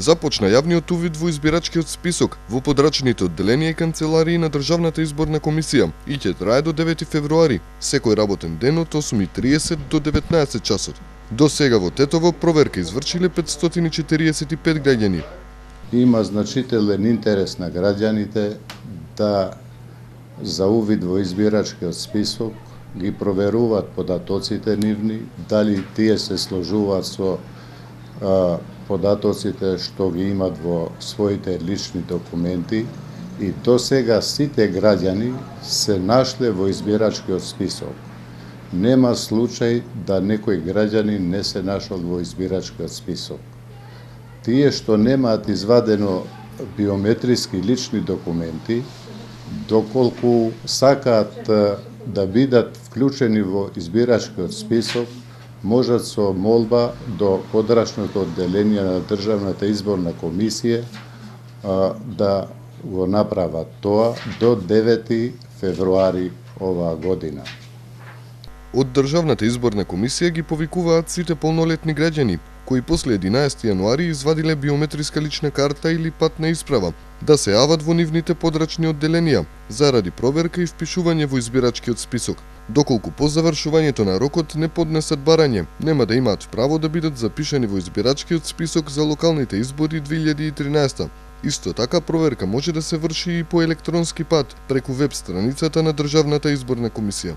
Започна јавниот увид во избирачкиот список во подрачните одделенија и канцеларии на Државната изборна комисија и ќе трае до 9 февруари, секој работен ден од 8:30 до 19 часот. До сега во Тетово проверка извршиле 545 граѓани. Има значителен интерес на граѓаните за увид во избирачкиот список, ги проверуваат податоците нивни, дали тие се сложуваат со податоците што ги имат во своите лични документи, и до сега сите граѓани се нашле во избирачкиот список. Нема случај да некој граѓанин не се нашол во избирачкиот список. Тие што немаат извадено биометриски лични документи, доколку сакаат да бидат вклучени во избирачкиот список, можат со молба до подрачното одделение на Државната изборна комисија да го направат тоа до 9 февруари оваа година. Од Државната изборна комисија ги повикуваат сите полнолетни граѓани кои после 11 јануари извадиле биометриска лична карта или патна исправа да се јават во нивните подрачни одделенија заради проверка и впишување во избирачкиот список. Доколку по завршувањето на рокот не поднесат барање, нема да имаат право да бидат запишани во избирачкиот список за локалните избори 2013. Исто така проверка може да се врши и по електронски пат преку веб страницата на Државната изборна комисија.